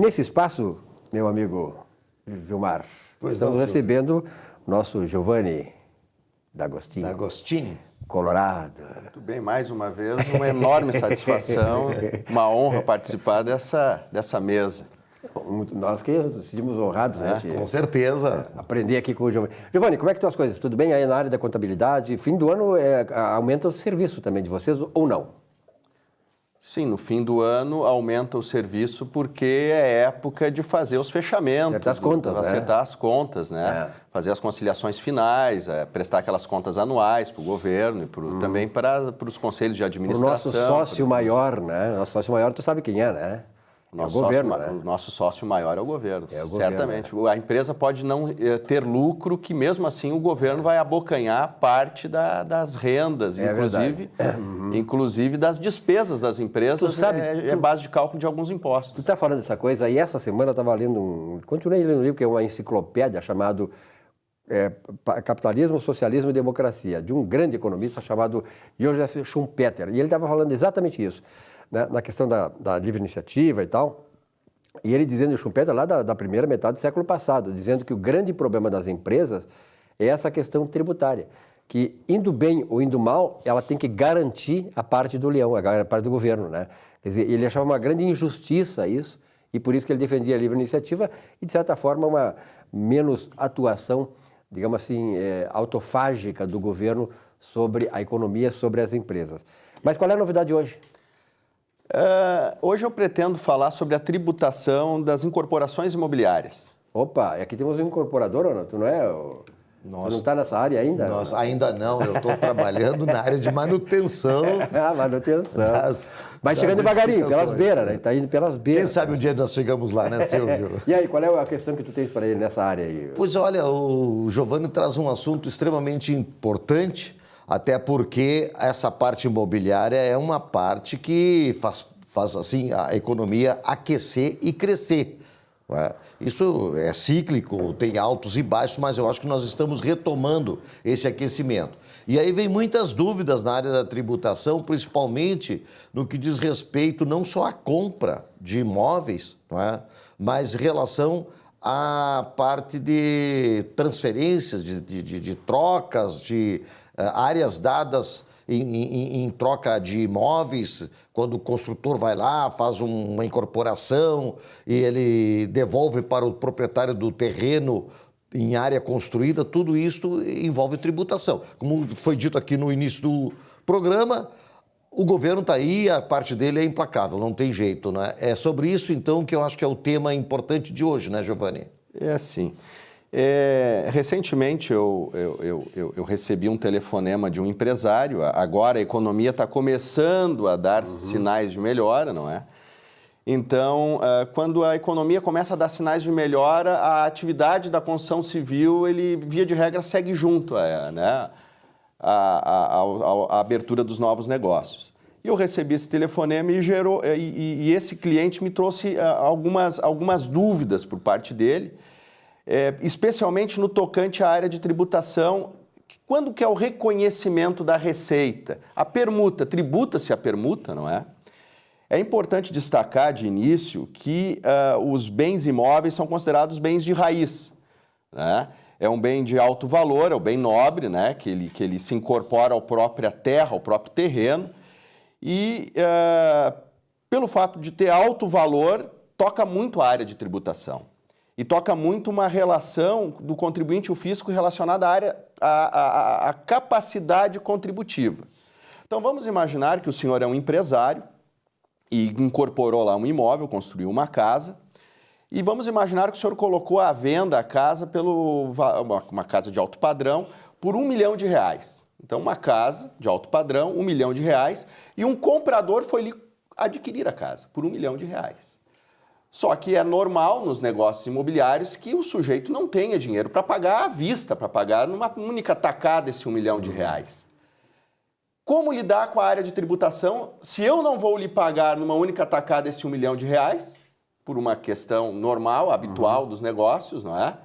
nesse espaço, meu amigo Vilmar, estamos recebendo nosso Giovanni D'Agostini. Colorado. Muito bem, mais uma vez, uma enorme satisfação, uma honra participar dessa mesa. Nós que nos sentimos honrados, né? Com certeza. Aprender aqui com o Giovanni. Giovanni, como é que estão as coisas? Tudo bem aí na área da contabilidade? Fim do ano aumenta o serviço também de vocês ou não? Sim, no fim do ano aumenta o serviço porque é época de fazer os fechamentos. Acertar as contas, né? Fazer as conciliações finais, prestar aquelas contas anuais para o governo e também para os conselhos de administração. O nosso sócio maior, né? Nosso sócio maior, tu sabe quem é, né? O nosso sócio maior é o governo, certamente. A empresa pode não ter lucro, que mesmo assim o governo vai abocanhar parte das rendas, inclusive das despesas das empresas, é base de cálculo de alguns impostos. Tu está falando dessa coisa, e essa semana eu estava lendo continuei lendo um livro que é uma enciclopédia chamado Capitalismo, Socialismo e Democracia, de um grande economista chamado Joseph Schumpeter, e ele estava falando exatamente isso. Na questão da livre iniciativa e tal, e ele dizendo, o Schumpeter lá da primeira metade do século passado, dizendo que o grande problema das empresas é essa questão tributária, que indo bem ou indo mal, ela tem que garantir a parte do leão, a parte do governo, né? Quer dizer, ele achava uma grande injustiça isso, e por isso que ele defendia a livre iniciativa e, de certa forma, uma menos atuação, digamos assim, autofágica do governo sobre a economia, sobre as empresas. Mas qual é a novidade hoje? Hoje eu pretendo falar sobre a tributação das incorporações imobiliárias. Opa, e aqui temos um incorporador, ou não? Tu não é? Tu não está nessa área ainda? Ainda não, eu estou trabalhando na área de manutenção. Manutenção. Vai chegando devagarinho, pelas beiras, né? Está indo pelas beiras. Quem sabe um dia nós chegamos lá, né, Silvio? E aí, qual é a questão que tu tens para ele nessa área aí? Pois olha, o Giovanni traz um assunto extremamente importante, até porque essa parte imobiliária é uma parte que faz assim, a economia aquecer e crescer. Não é? Isso é cíclico, tem altos e baixos, mas eu acho que nós estamos retomando esse aquecimento. E aí vem muitas dúvidas na área da tributação, principalmente no que diz respeito não só à compra de imóveis, não é? Mas em relação à parte de transferências, de trocas, de áreas dadas em troca de imóveis, quando o construtor vai lá, faz uma incorporação e ele devolve para o proprietário do terreno em área construída, tudo isso envolve tributação. Como foi dito aqui no início do programa, o governo está aí, a parte dele é implacável, não tem jeito, né? É sobre isso, então, que eu acho que é o tema importante de hoje, né, Giovanni? É assim. Recentemente eu recebi um telefonema de um empresário. Agora a economia está começando a dar sinais de melhora, não é? Então, quando a economia começa a dar sinais de melhora, a atividade da construção civil, ele, via de regra, segue junto a abertura dos novos negócios. E eu recebi esse telefonema e esse cliente me trouxe algumas dúvidas por parte dele, especialmente no tocante à área de tributação. Quando que é o reconhecimento da receita? A permuta, tributa-se a permuta, não é? É importante destacar de início que os bens imóveis são considerados bens de raiz, né? É um bem de alto valor, é um bem nobre, né? Que ele se incorpora à própria terra, ao próprio terreno, e pelo fato de ter alto valor, toca muito a área de tributação. E toca muito uma relação do contribuinte e o fisco relacionada à área, à capacidade contributiva. Então, vamos imaginar que o senhor é um empresário e incorporou lá um imóvel, construiu uma casa, e vamos imaginar que o senhor colocou à venda a casa uma casa de alto padrão por R$1 milhão. Então, uma casa de alto padrão, R$1 milhão, e um comprador foi lhe adquirir a casa por R$1 milhão. Só que é normal nos negócios imobiliários que o sujeito não tenha dinheiro para pagar à vista, para pagar numa única tacada esse R$1 milhão. Como lidar com a área de tributação se eu não vou lhe pagar numa única tacada esse R$1 milhão, por uma questão normal, habitual dos negócios, não é?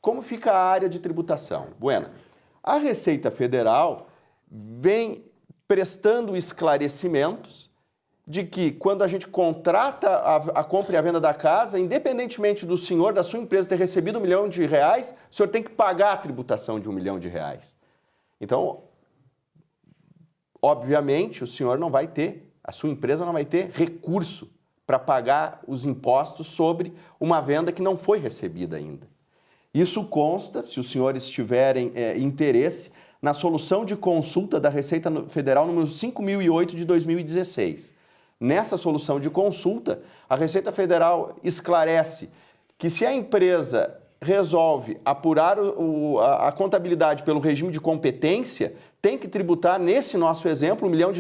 Como fica a área de tributação? Bueno, a Receita Federal vem prestando esclarecimentos de que quando a gente contrata a compra e a venda da casa, independentemente do senhor, da sua empresa ter recebido R$1 milhão, o senhor tem que pagar a tributação de R$1 milhão. Então, obviamente, o senhor não vai ter, a sua empresa não vai ter recurso para pagar os impostos sobre uma venda que não foi recebida ainda. Isso consta, se os senhores tiverem interesse, na solução de consulta da Receita Federal número 5008 de 2016. Nessa solução de consulta, a Receita Federal esclarece que se a empresa resolve apurar a contabilidade pelo regime de competência, tem que tributar, nesse nosso exemplo, R$1 milhão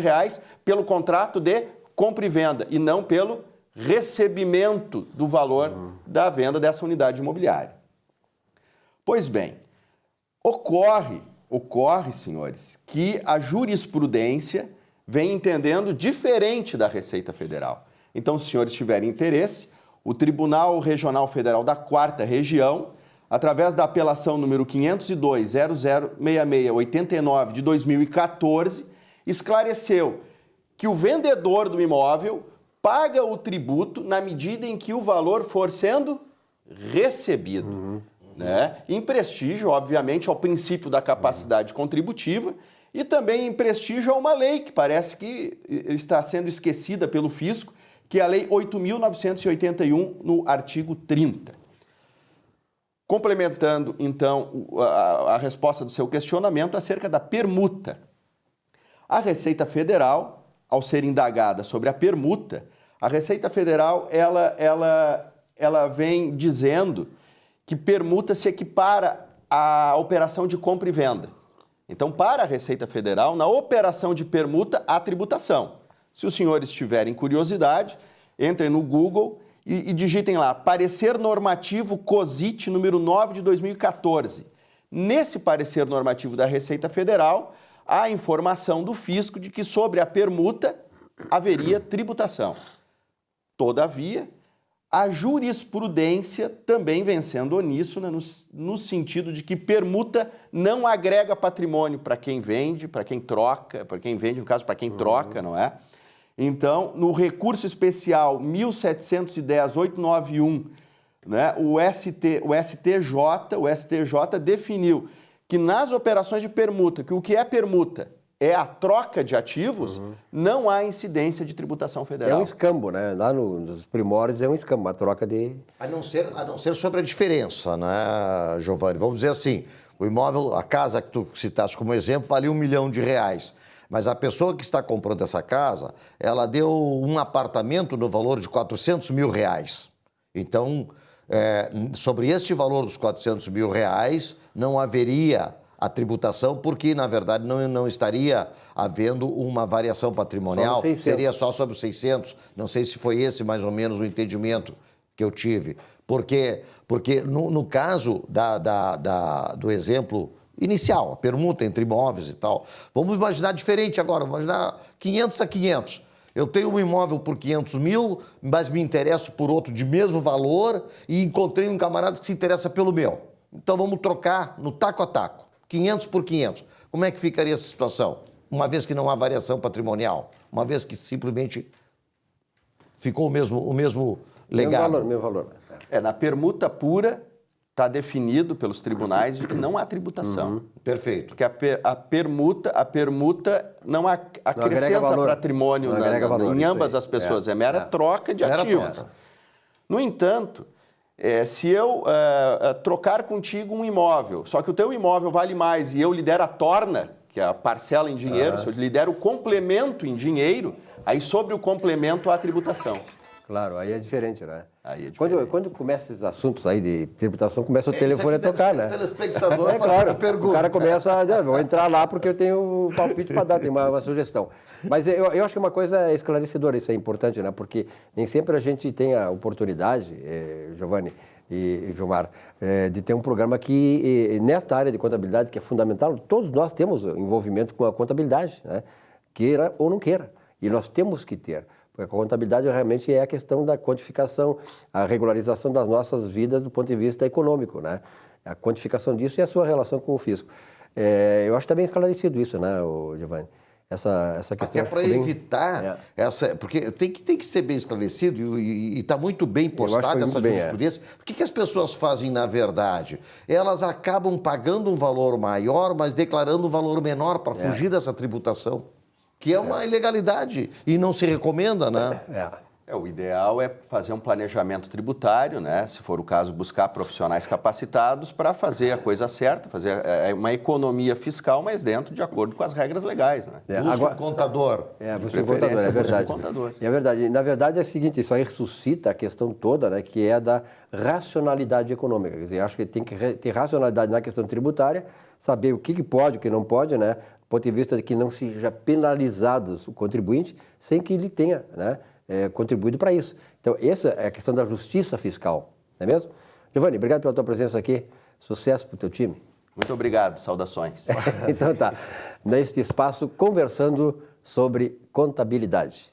pelo contrato de compra e venda e não pelo recebimento do valor da venda dessa unidade imobiliária. Pois bem, ocorre, senhores, que a jurisprudência vem entendendo diferente da Receita Federal. Então, se os senhores tiverem interesse, o Tribunal Regional Federal da 4ª Região, através da apelação número 502.006689 de 2014, esclareceu que o vendedor do imóvel paga o tributo na medida em que o valor for sendo recebido. Em prestígio, obviamente, ao princípio da capacidade contributiva e também em prestígio a uma lei que parece que está sendo esquecida pelo fisco, que é a Lei 8.981, no artigo 30. Complementando, então, a resposta do seu questionamento acerca da permuta. A Receita Federal, ao ser indagada sobre a permuta, a Receita Federal ela vem dizendo que permuta se equipara à operação de compra e venda. Então, para a Receita Federal, na operação de permuta, há tributação. Se os senhores tiverem curiosidade, entrem no Google e digitem lá, parecer normativo COSIT número 9 de 2014. Nesse parecer normativo da Receita Federal, há a informação do fisco de que sobre a permuta haveria tributação. Todavia, a jurisprudência também vem sendo uníssona no sentido de que permuta não agrega patrimônio para quem vende, para quem troca, para quem vende, no caso, para quem troca, não é? Então, no recurso especial 1710.891, né, o STJ definiu que nas operações de permuta, que o que é permuta é a troca de ativos, não há incidência de tributação federal. É um escambo, né? Lá nos primórdios é um escambo, uma troca de... A não ser sobre a diferença, né, Giovanni? Vamos dizer assim, o imóvel, a casa que tu citaste como exemplo, valia R$1 milhão. Mas a pessoa que está comprando essa casa, ela deu um apartamento no valor de R$400 mil. Então, sobre este valor dos R$400 mil, não haveria a tributação, porque, na verdade, não estaria havendo uma variação patrimonial, seria só sobre os 600. Não sei se foi esse, mais ou menos, o entendimento que eu tive. Porque no caso do exemplo inicial, a permuta entre imóveis e tal, vamos imaginar diferente agora, vamos imaginar 500 a 500. Eu tenho um imóvel por 500 mil, mas me interesso por outro de mesmo valor e encontrei um camarada que se interessa pelo meu. Então vamos trocar no taco a taco. 500 por 500. Como é que ficaria essa situação? Uma vez que não há variação patrimonial, uma vez que simplesmente ficou o mesmo legado. Mesmo valor. Na permuta pura está definido pelos tribunais de que não há tributação. Perfeito. Porque a permuta não acrescenta patrimônio em ambas as pessoas, é mera troca de ativos. No entanto, se eu trocar contigo um imóvel, só que o teu imóvel vale mais e eu lhe der a torna, que é a parcela em dinheiro, se eu lhe der o complemento em dinheiro, aí sobre o complemento há tributação. Claro, aí é diferente, né? Aí é diferente. Quando começa esses assuntos aí de tributação, começa o telefone a tocar, né? O telespectador claro, pergunta. O cara começa vou entrar lá porque eu tenho um palpite para dar, tem uma sugestão. Mas eu acho que uma coisa esclarecedora, isso é importante, né? Porque nem sempre a gente tem a oportunidade, Giovanni e Vilmar, de ter um programa que, nesta área de contabilidade, que é fundamental, todos nós temos envolvimento com a contabilidade, né? Queira ou não queira. E nós temos que ter. Porque a contabilidade realmente é a questão da quantificação, a regularização das nossas vidas do ponto de vista econômico, né? A quantificação disso e a sua relação com o fisco. Eu acho que está bem esclarecido isso, né, Giovanni? essa questão. Até para evitar essa... Porque tem que ser bem esclarecido e está muito bem postada essa jurisprudência. O que as pessoas fazem, na verdade? Elas acabam pagando um valor maior, mas declarando um valor menor para fugir dessa tributação, que é uma ilegalidade e não se recomenda, né? O ideal é fazer um planejamento tributário, né? Se for o caso, buscar profissionais capacitados para fazer a coisa certa, fazer uma economia fiscal, mas dentro de acordo com as regras legais, né? Busca um contador. Busca um contador, é verdade. E é verdade. Na verdade é o seguinte, isso aí ressuscita a questão toda, né? Que é da racionalidade econômica. Quer dizer, acho que tem que ter racionalidade na questão tributária, saber o que pode, o que não pode, né? Do ponto de vista de que não seja penalizado o contribuinte sem que ele tenha, né? Contribuído para isso. Então, essa é a questão da justiça fiscal, não é mesmo? Giovanni, obrigado pela tua presença aqui. Sucesso para o teu time. Muito obrigado, saudações. Então tá, neste espaço conversando sobre contabilidade.